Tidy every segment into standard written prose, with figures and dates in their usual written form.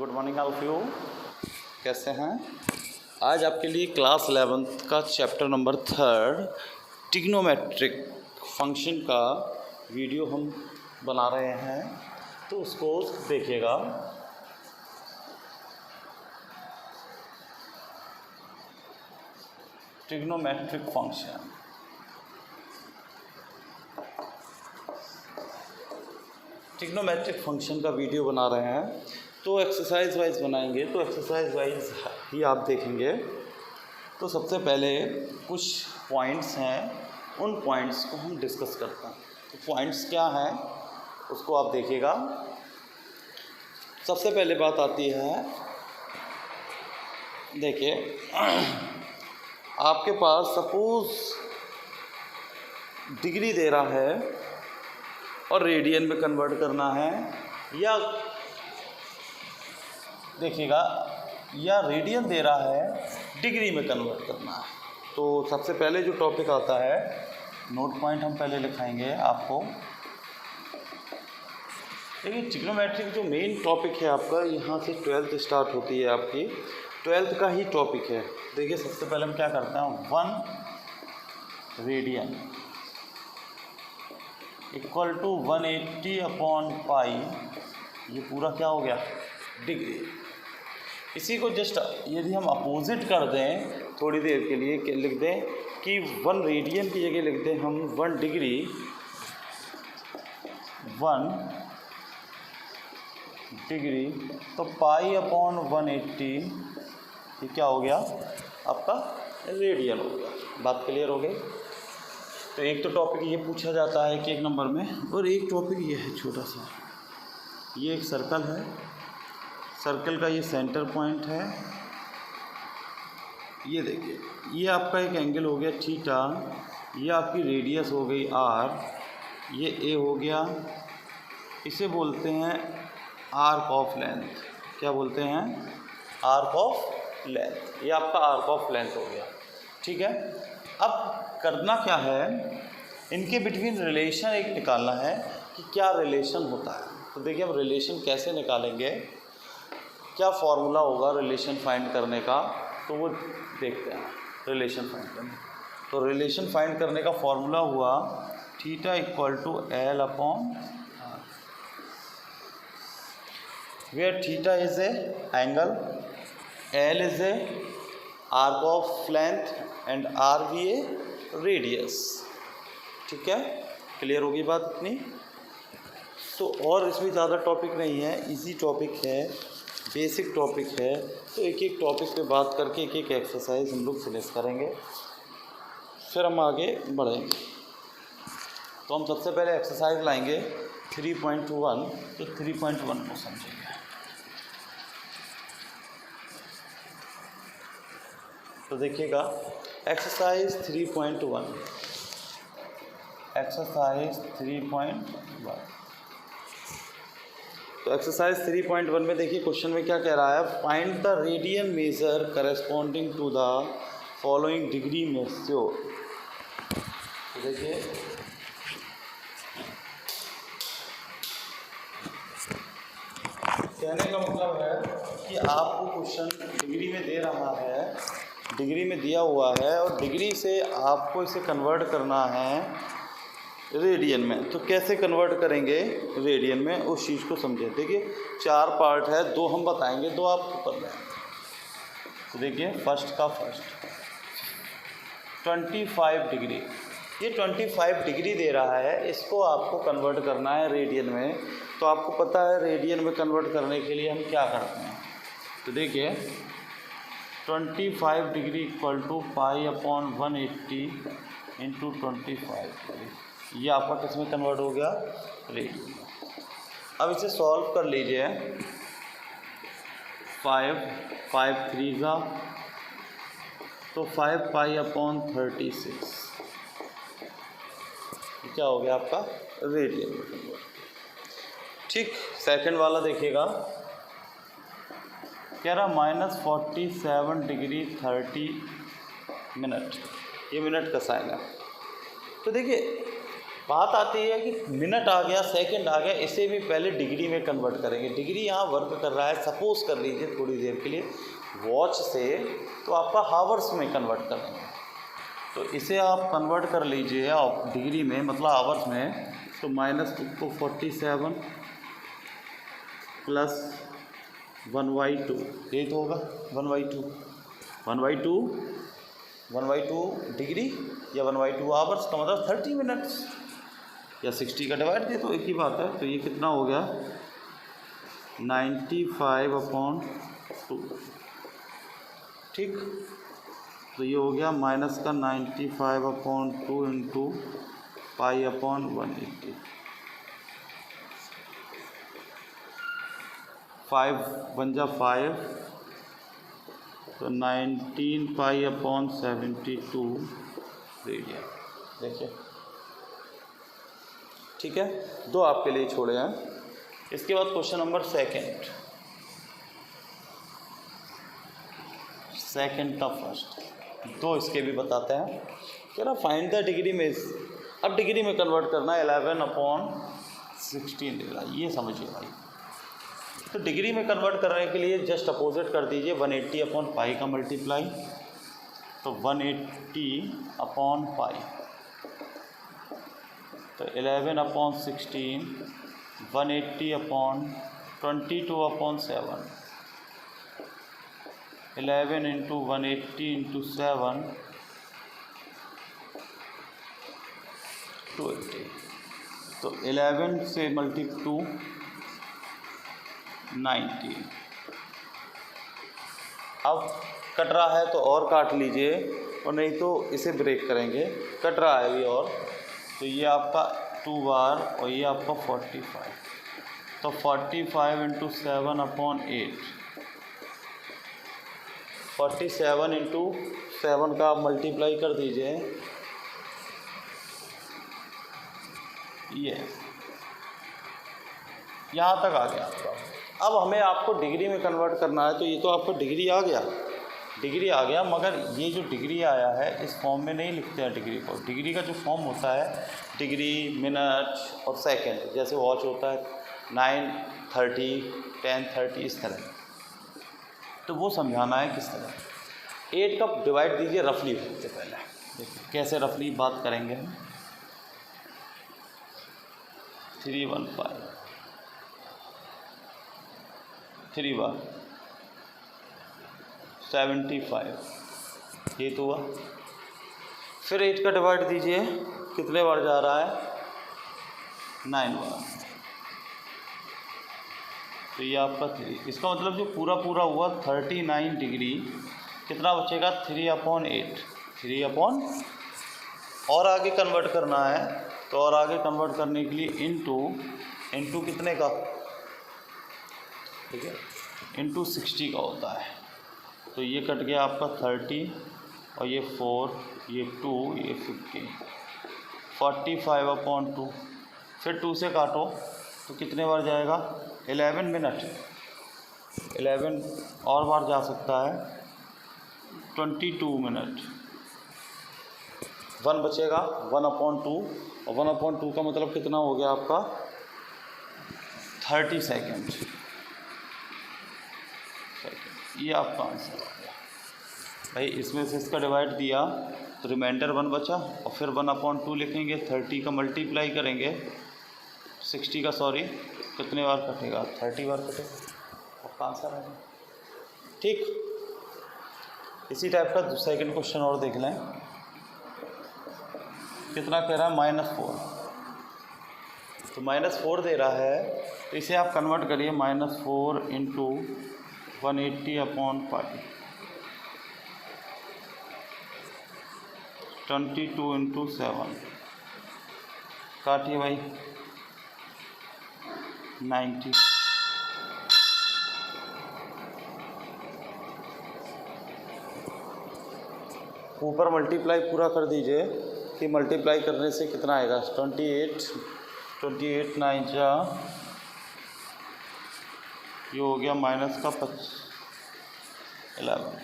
Good morning all of you. कैसे हैं? आज आपके लिए क्लास 11th का चैप्टर नंबर 3 ट्रिग्नोमेट्रिक फंक्शन का वीडियो हम बना रहे हैं, तो उसको देखिएगा। ट्रिग्नोमेट्रिक फंक्शन, ट्रिग्नोमेट्रिक फंक्शन का वीडियो बना रहे हैं, तो एक्सरसाइज वाइज बनाएंगे। तो एक्सरसाइज वाइज ही आप देखेंगे। तो सबसे पहले कुछ पॉइंट्स हैं, उन पॉइंट्स को हम डिस्कस करते हैं। तो पॉइंट्स क्या हैं उसको आप देखिएगा। सबसे पहले बात आती है, देखिए आपके पास सपोज़ डिग्री दे रहा है और रेडियन में कन्वर्ट करना है, या देखिएगा या रेडियन दे रहा है डिग्री में कन्वर्ट करना है। तो सबसे पहले जो टॉपिक आता है, नोट पॉइंट हम पहले लिखाएंगे आपको। देखिए ट्रिग्नोमेट्रिक जो मेन टॉपिक है आपका, यहाँ से 12th स्टार्ट होती है आपकी, 12th का ही टॉपिक है। देखिए सबसे पहले हम क्या करते हैं, 1 रेडियन इक्वल टू 180/पाई, ये पूरा क्या हो गया, डिग्री। इसी को जस्ट यदि हम अपोजिट कर दें थोड़ी देर के लिए, लिख दें कि 1 रेडियन की जगह लिख दें हम 1 डिग्री, 1 डिग्री, तो पाई/180 ये क्या हो गया आपका, रेडियन हो गया। बात क्लियर हो गई? तो एक तो टॉपिक ये पूछा जाता है कि 1 नंबर में, और एक टॉपिक ये है छोटा सा, ये एक सर्कल है, सर्कल का ये सेंटर पॉइंट है। ये देखिए ये आपका एक एंगल हो गया थीटा, ये आपकी रेडियस हो गई आर, ये ए हो गया, इसे बोलते हैं आर्क ऑफ लेंथ। क्या बोलते हैं? Arc of length. ये आपका आर्क ऑफ लेंथ हो गया, ठीक है। अब करना क्या है, इनके बिटवीन रिलेशन एक निकालना है कि क्या रिलेशन होता है। तो देखिए हम रिलेशन कैसे निकालेंगे, क्या फॉर्मूला होगा रिलेशन फाइंड करने का, तो वो देखते हैं। रिलेशन फाइंड करने, तो रिलेशन फाइंड करने का फॉर्मूला हुआ theta equal to L/r, where theta is a angle, L is a arc of length and R भी ए रेडियस। ठीक है, क्लियर होगी बात इतनी? तो और इसमें ज़्यादा टॉपिक नहीं है, इजी टॉपिक है, बेसिक टॉपिक है। तो एक एक टॉपिक पे बात करके एक एक एक्सरसाइज हम लोग फिनिश करेंगे, फिर हम आगे बढ़ेंगे। तो हम सबसे पहले एक्सरसाइज लाएंगे 3.1। तो 3.1 को समझेंगे। तो देखिएगा एक्सरसाइज 3.1, एक्सरसाइज 3.1। तो एक्सरसाइज 3.1 में देखिए क्वेश्चन में क्या कह रहा है, find the radian measure corresponding to the following degree ratio. तो देखिए कहने का मतलब है कि आपको क्वेश्चन डिग्री में दे रहा है, डिग्री में दिया हुआ है, और डिग्री से आपको इसे कन्वर्ट करना है रेडियन में। तो कैसे कन्वर्ट करेंगे रेडियन में, उस चीज़ को समझे। देखिए 4 पार्ट है, 2 हम बताएंगे, 2 आप कर लें। तो देखिए फर्स्ट का फर्स्ट 25 डिग्री, ये 25 डिग्री दे रहा है, इसको आपको कन्वर्ट करना है रेडियन में। तो आपको पता है रेडियन में कन्वर्ट करने के लिए हम क्या करते हैं। तो देखिए 25 डिग्री इक्वल टू पाई/180 इंटू 25 डिग्री, ये आपका किस में कन्वर्ट हो गया, रेडियन में। अब इसे सॉल्व कर लीजिए। 5 3 जा, तो 5 पाई/36, क्या हो गया आपका, रेडियन में कन्वर्ट। ठीक, सेकंड वाला देखिएगा, कह रहा -47 डिग्री 30 मिनट, ये मिनट का साइन है। तो देखिए बात आती है कि मिनट आ गया, सेकंड आ गया, इसे भी पहले डिग्री में कन्वर्ट करेंगे। डिग्री यहाँ वर्क कर रहा है, सपोज कर लीजिए थोड़ी देर के लिए वॉच से, तो आपका हावर्स में कन्वर्ट करेंगे। तो इसे आप कन्वर्ट कर लीजिए आप डिग्री में, मतलब आवर्स में। तो -247 प्लस 1/2, ये तो होगा 1/2, 1/2 डिग्री या 1/2 आवर्स का मतलब 30 मिनट्स, या 60 का डिवाइड दे तो एक ही बात है। तो ये कितना हो गया 95/2, ठीक। तो ये हो गया माइनस का 95/2 इंटू π/180, 5 बन जा 5, तो 19 π/72 रेडियन। देखिए ठीक है, दो आपके लिए छोड़े हैं। इसके बाद क्वेश्चन नंबर सेकंड का फर्स्ट, दो इसके भी बताते हैं। कह रहा फाइंड द डिग्री में, अब डिग्री में कन्वर्ट करना है 11/16 दे रहा, ये समझिए भाई। तो डिग्री में कन्वर्ट करने के लिए जस्ट अपोजिट कर दीजिए, 180/π का मल्टीप्लाई, तो 180/π, तो 11/16, 180/22/7, 11 × 180 × 7, 280, तो 11 से ×2 90। अब कट रहा है तो और काट लीजिए, और नहीं तो इसे ब्रेक करेंगे। कट रहा है अभी और, तो ये आपका 2 बार और ये आपका 45, तो 45 × 7/8, 47 × 7 का आप मल्टीप्लाई कर दीजिए, ये यहाँ तक आ गया आपका। अब हमें आपको डिग्री में कन्वर्ट करना है, तो ये तो आपको डिग्री आ गया, मगर ये जो डिग्री आया है इस फॉर्म में नहीं लिखते हैं डिग्री को। डिग्री का जो फॉर्म होता है डिग्री, मिनट और सेकंड, जैसे वॉच होता है 9:30, 10:30 इस तरह, तो वो समझाना है किस तरह। 8 का डिवाइड दीजिए रफली, सबसे पहले देखिए कैसे रफली बात करेंगे हम। 315, 3 बार 75, ये तो हुआ। फिर 8 का डिवाइड दीजिए, कितने बार जा रहा है 9 बार, तो ये आपका 3। इसका मतलब जो पूरा हुआ 39 डिग्री, कितना बचेगा 3/8, 3 और आगे कन्वर्ट करना है, तो और आगे कन्वर्ट करने के लिए इंटू कितने का, ठीक है, इंटू 60 का होता है। तो ये कट गया आपका 30 और ये 4, ये 2, ये 50, 45/2, फिर 2 से काटो तो कितने बार जाएगा 11 मिनट, 11 और बार जा सकता है 22 मिनट। 1 बचेगा 1/2, और 1/2 का मतलब कितना हो गया आपका 30 सेकेंड। ये आपका आंसर हो गया भाई। इसमें से इसका डिवाइड दिया तो रिमाइंडर 1 बचा, और फिर 1/2 लिखेंगे, 30 का मल्टीप्लाई करेंगे 60 का, सॉरी कितने बार कटेगा 30 बार कटेगा, आपका आंसर है। ठीक, इसी टाइप का सेकंड क्वेश्चन और देख लें। कितना कह रहा है -4, तो -4 दे रहा है, तो इसे आप कन्वर्ट करिए, -4 × 180/π, 22 × 7, काटिए भाई 90। ऊपर मल्टीप्लाई पूरा कर दीजिए कि मल्टीप्लाई करने से कितना आएगा 28 9 जा, ये हो गया माइनस का 11।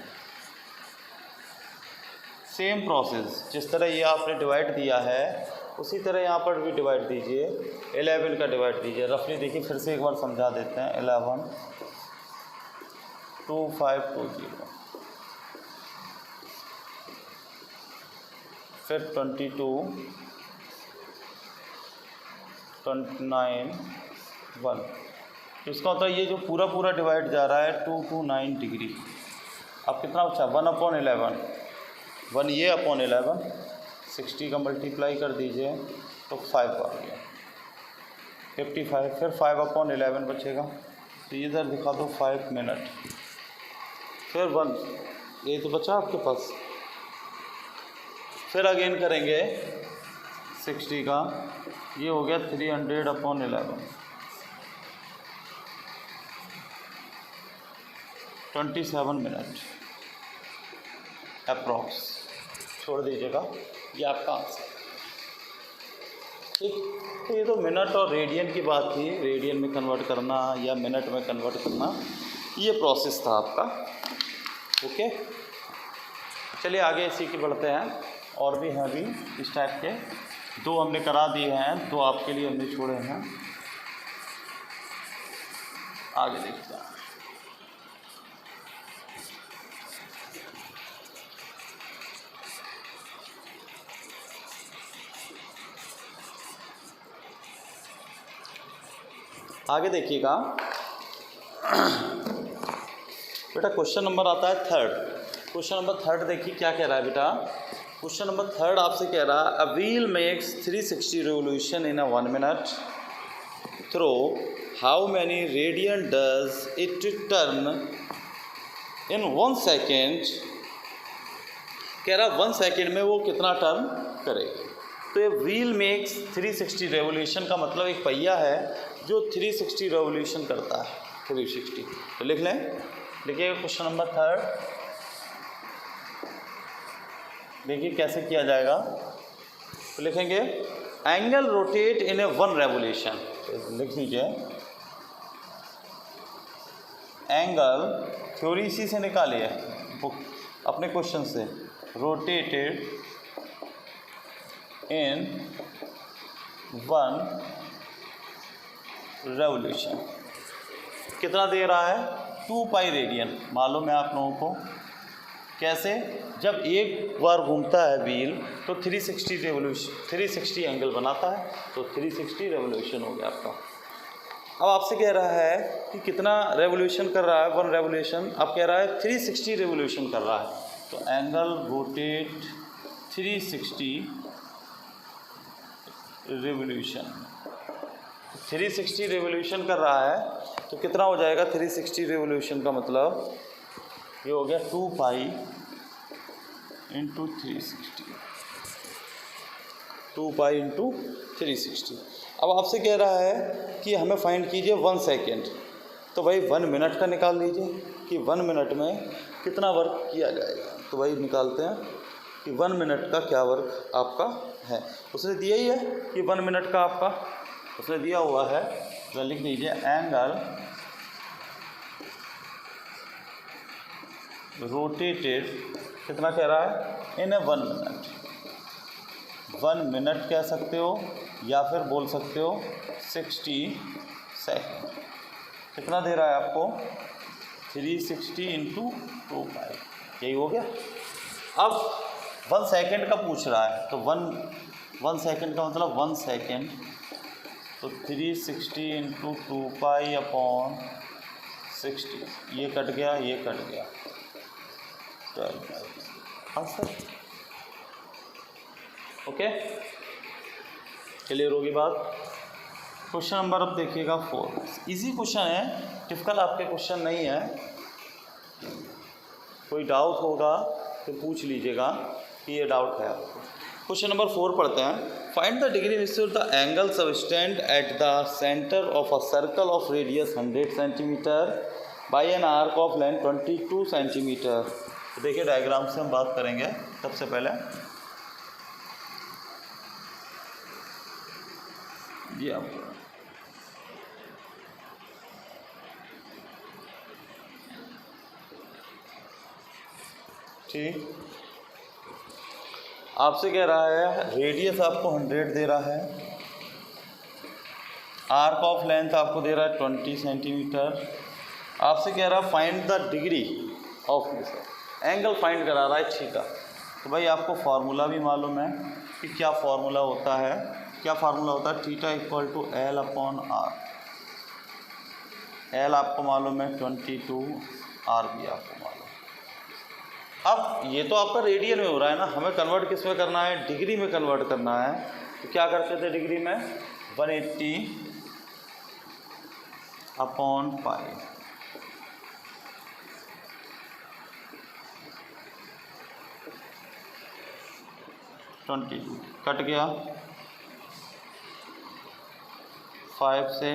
सेम प्रोसेस, जिस तरह ये आपने डिवाइड दिया है उसी तरह यहाँ पर भी डिवाइड दीजिए, 11 का डिवाइड दीजिए। रफली देखिए, फिर से एक बार समझा देते हैं। 11 2520, फिर 22 29 1। इसका मतलब ये जो पूरा पूरा डिवाइड जा रहा है 229 डिग्री। अब कितना बचा? 1/11, 1 ये अपॉन 11, 60 का मल्टीप्लाई कर दीजिए तो 5 आ गया, 55। फिर 5/11 बचेगा, तो इधर दिखा दो 5 मिनट, फिर 1, ये तो बचा आपके पास। फिर अगेन करेंगे 60 का, ये हो गया 300/11, 27 मिनट अप्रॉक्स। छोड़ दीजिएगा, ये आपका आंसर। ठीक, तो ये तो मिनट और रेडियन की बात थी, रेडियन में कन्वर्ट करना या मिनट में कन्वर्ट करना, ये प्रोसेस था आपका। ओके, चलिए आगे इसी की बढ़ते हैं। और भी हैं अभी इस टाइप के, 2 हमने करा दिए हैं, 2 आपके लिए हमने छोड़े हैं। आगे देखते हैं। आगे देखिएगा बेटा, क्वेश्चन नंबर आता है 3rd। क्वेश्चन नंबर 3rd देखिए क्या कह रहा है बेटा। क्वेश्चन नंबर 3rd आपसे कह रहा है, a wheel makes 360 revolution in a 1 minute, throw how many radian does it turn in 1 second. कह रहा 1 सेकेंड में वो कितना टर्न करेगी। तो ये व्हील मेक्स 360 रेवोल्यूशन का मतलब एक पहिया है जो 360 रेवोल्यूशन करता है, 360। तो लिख लें, देखिए क्वेश्चन नंबर 3rd, देखिए कैसे किया जाएगा। तो लिखेंगे angle rotate in A 1 revolution. तो लिख लीजिए एंगल, थ्योरी इसी से निकालिए अपने क्वेश्चन से, रोटेटेड इन 1 रेवोल्यूशन कितना दे रहा है? 2 पाई रेडियन। मालूम है आप लोगों को कैसे? जब एक बार घूमता है व्हील तो 360 रेवोल्यूशन, 360 एंगल बनाता है, तो 360 रेवोल्यूशन हो गया आपका। अब आपसे कह रहा है कि कितना रेवोल्यूशन कर रहा है? 1 रेवोल्यूशन। अब कह रहा है 360 रेवोल्यूशन कर रहा है, तो एंगल रोटेट 360 रेवोल्यूशन। 360 रेवोल्यूशन कर रहा है तो कितना हो जाएगा? 360 रेवोल्यूशन का मतलब ये हो गया 2 पाई इंटू 360, 2 पाई इंटू 360। अब आपसे कह रहा है कि हमें फाइंड कीजिए 1 सेकेंड। तो भाई 1 मिनट का निकाल लीजिए कि 1 मिनट में कितना वर्क किया जाएगा। तो भाई निकालते हैं कि 1 मिनट का क्या वर्क आपका है। उसने दिया ही है कि 1 मिनट का आपका उसने दिया हुआ है, तो लिख दीजिए एंगल रोटेटेड, कितना कह रहा है? इन ए 1 मिनट। 1 मिनट कह सकते हो या फिर बोल सकते हो 60 सेकेंड। कितना दे रहा है आपको? 360 इंटू 2 पाई, यही हो गया। अब 1 सेकेंड का पूछ रहा है, तो 1 सेकेंड का मतलब 1 सेकेंड, तो 360 इंटू 2 पाई अपॉन 60, ये कट गया, ये कट गया, 12 पाई। हाँ सर, ओके, क्लियर होगी बात। क्वेश्चन नंबर अब देखिएगा 4। इजी क्वेश्चन है, टिपिकल आपके क्वेश्चन नहीं है। कोई डाउट होगा तो पूछ लीजिएगा कि ये डाउट है आपको। क्वेश्चन नंबर 4 पढ़ते हैं। Find the degree which the angle subtend at the centre of a circle of radius 100 centimetre by an arc of length 22 centimetre. तो देखिए डायग्राम से हम बात करेंगे। सबसे पहले ये आपको ठीक, आपसे कह रहा है रेडियस आपको 100 दे रहा है, आर्क ऑफ लेंथ आपको दे रहा है 20 सेंटीमीटर। आपसे कह रहा है find the degree of this, angle find करा रहा है थीटा। तो भाई आपको फार्मूला भी मालूम है कि क्या फार्मूला होता है, क्या फार्मूला होता है, theta equal to L upon R. L आपको मालूम है 22, आर भी आपको मालूम है। अब ये तो आपका रेडियन में हो रहा है ना, हमें कन्वर्ट किस में करना है, डिग्री में कन्वर्ट करना है। तो क्या करते थे डिग्री में, 180 अपॉन पाई। ट्वेंटी कट गया 5 से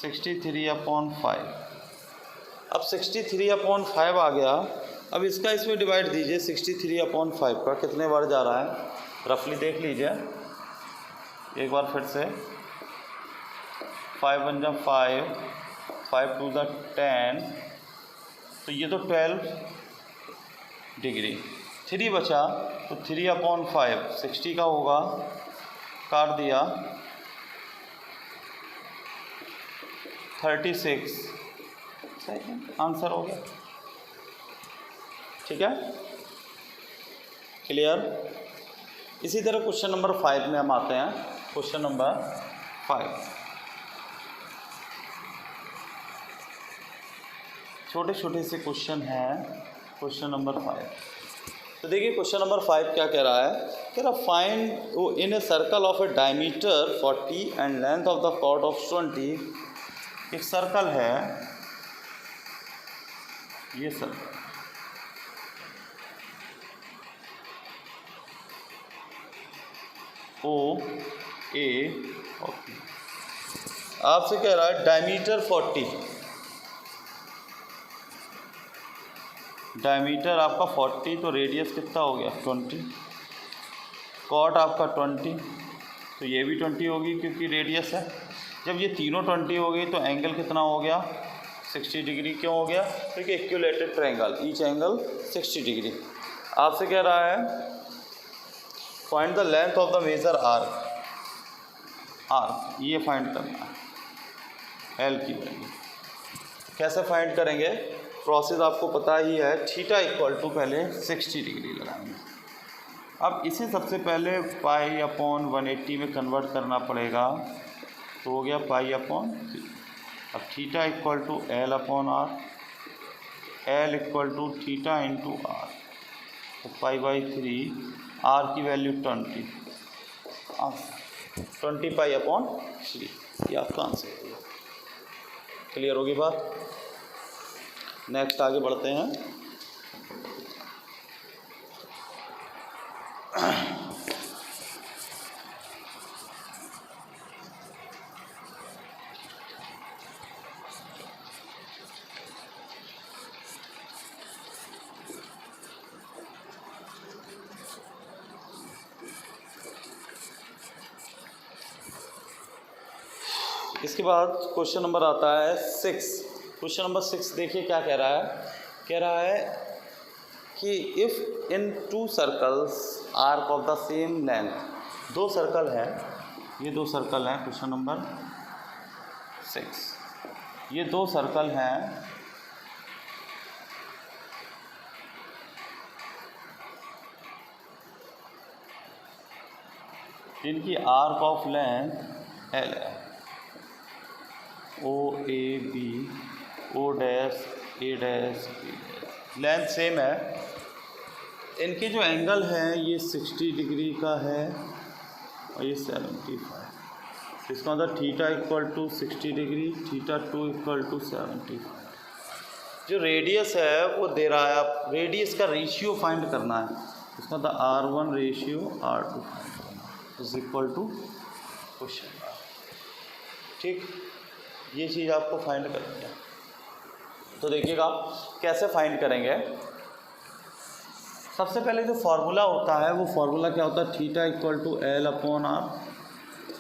63 अपॉन 5। अब 63 अपॉन 5 आ गया। अब इसका इसमें डिवाइड दीजिए, 63 अपॉन 5 का कितने बार जा रहा है, रफली देख लीजिए एक बार फिर से। 5 1 जा 5, 5 2 जा 10, तो ये तो 12 डिग्री। 3 बचा तो 3 अपॉन 5 60 का होगा, काट दिया 36, आंसर हो गया। ठीक है, क्लियर। इसी तरह क्वेश्चन नंबर 5 में हम आते हैं। क्वेश्चन नंबर 5 छोटे छोटे से क्वेश्चन हैं। क्वेश्चन नंबर 5, तो देखिए क्वेश्चन नंबर 5 क्या कह रहा है, कह रहा find in a circle of a diameter 40 and length of the chord of 20। एक सर्कल है, ये सर्कल ओ ए, ओके। आपसे कह रहा है डायमीटर 40, डायमीटर आपका 40 तो रेडियस कितना हो गया 20, कॉट आपका 20, तो ये भी 20 होगी क्योंकि रेडियस है। जब ये तीनों 20 हो गई तो एंगल कितना हो गया 60 डिग्री। क्यों हो गया, क्योंकि equilateral triangle, each angle 60 degree. आपसे कह रहा है find the length of the major arc, arc ये फाइंड करना है, एल की वैल्यू। कैसे फाइंड करेंगे, प्रोसेस आपको पता ही है। थीटा इक्वल टू पहले 60 डिग्री लगाएंगे। अब इसे सबसे पहले पाई अपॉन 180 में कन्वर्ट करना पड़ेगा, तो हो गया पाई अपॉन 3। अब theta equal to L upon R, L equal to theta into R, तो पाई बाई 3, आर की वैल्यू 20, 20 पाई अपॉन 3, ये आपका आंसर है। क्लियर होगी बात। नेक्स्ट आगे बढ़ते हैं। इसके बाद क्वेश्चन नंबर आता है 6। क्वेश्चन नंबर 6 देखिए क्या कह रहा है, कह रहा है कि if in 2 circles arc of the same length, 2 circle हैं, ये 2 सर्कल हैं। क्वेश्चन नंबर 6, ये 2 सर्कल हैं, जिनकी आर्क ऑफ लेंथ एल है, O A B, O dash A dash B dash, length same है। इनके जो एंगल हैं ये 60 डिग्री का है और ये 75। इसका मतलब theta equal to 60 degree, theta 2 equal to 75। जो रेडियस है वो दे रहा है, आप रेडियस का रेशियो फाइंड करना है। इसका मतलब R1 रेशियो R2 फाइंड करना इज इक्वल टू क्वेश्चन। ठीक, ये चीज़ आपको फाइंड करनी है। तो देखिएगा कैसे फाइंड करेंगे। सबसे पहले जो फार्मूला होता है वो फार्मूला क्या होता है, theta equal to L upon R,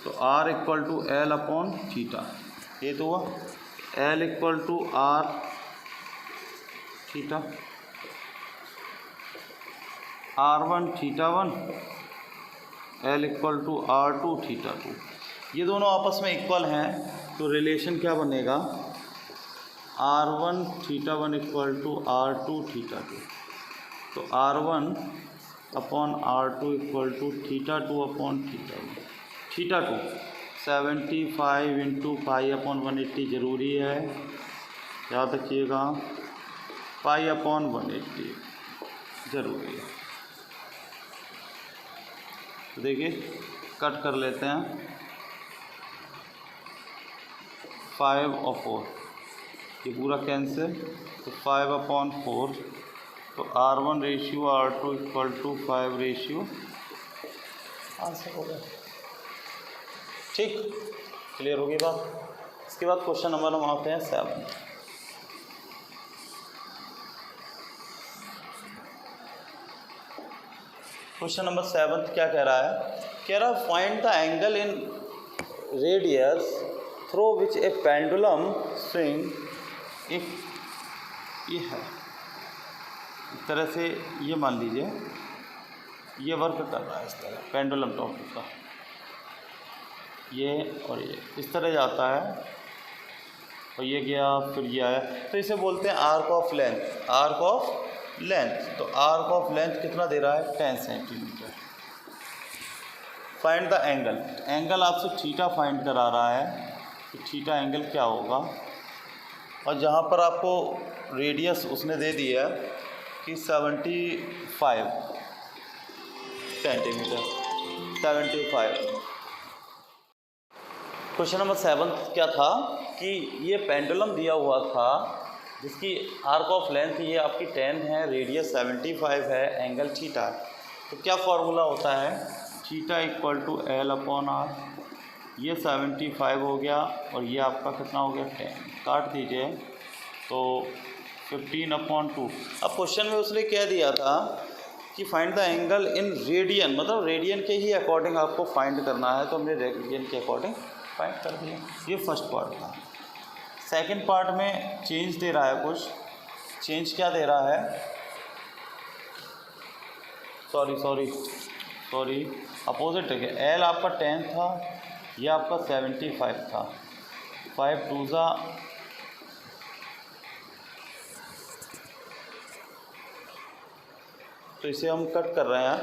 तो R equal to L upon theta, ये तो हुआ। L equal to R theta, R1 θ1 L equal to R2 θ2। ये दोनों आपस में इक्वल हैं तो रिलेशन क्या बनेगा, R1 θ1 इक्वल टू R2 θ2। तो R1 upon R2 equal to θ2 upon θ1। θ2 75 into pi upon 180 ज़रूरी है, याद रखिएगा, पाई अपॉन 180 ज़रूरी है। तो देखिए कट कर लेते हैं, 5 और 4 ये पूरा कैंसिल, तो 5 अपॉन 4, तो R1 ratio R2 equal to 5 ratio, answer हो गया। ठीक, क्लियर होगी बात। इसके बाद क्वेश्चन नंबर हम आते हैं 7। क्वेश्चन नंबर 7 क्या कह रहा है, कह रहा है find the angle in radius through which A pendulum swing. एक ये है, इस तरह से ये मान लीजिए ये वर्क कर रहा है, इस तरह पेंडुलम टॉपिक का, ये और ये इस तरह जाता है और ये गया फिर ये आया, तो इसे बोलते हैं arc of length. Arc of length, तो आर्क ऑफ लेंथ कितना दे रहा है, 10 centimetre. Find the angle, angle आपसे थीटा फाइंड करा रहा है कि थीटा एंगल क्या होगा, और जहाँ पर आपको रेडियस उसने दे दिया कि 75 सेंटीमीटर, 75। क्वेश्चन नंबर 7 क्या था कि ये पेंडुलम दिया हुआ था जिसकी आर्क ऑफ लेंथ ये आपकी 10 है, रेडियस 75 है, एंगल थीटा। तो क्या फार्मूला होता है, theta equal to L upon R. ये 75 हो गया और ये आपका कितना हो गया, 10, काट दीजिए तो 15 अपॉन 2। अब क्वेश्चन में उसने कह दिया था कि find the angle in radian, मतलब रेडियन के ही अकॉर्डिंग आपको फाइंड करना है, तो हमने रेडियन के अकॉर्डिंग फाइंड कर दिया। ये फर्स्ट पार्ट था। सेकंड पार्ट में चेंज दे रहा है कुछ, चेंज क्या दे रहा है, सॉरी अपोजिट है। L आपका 10 था, ये आपका 75 था, 5 2 तो इसे हम कट कर रहे हैं,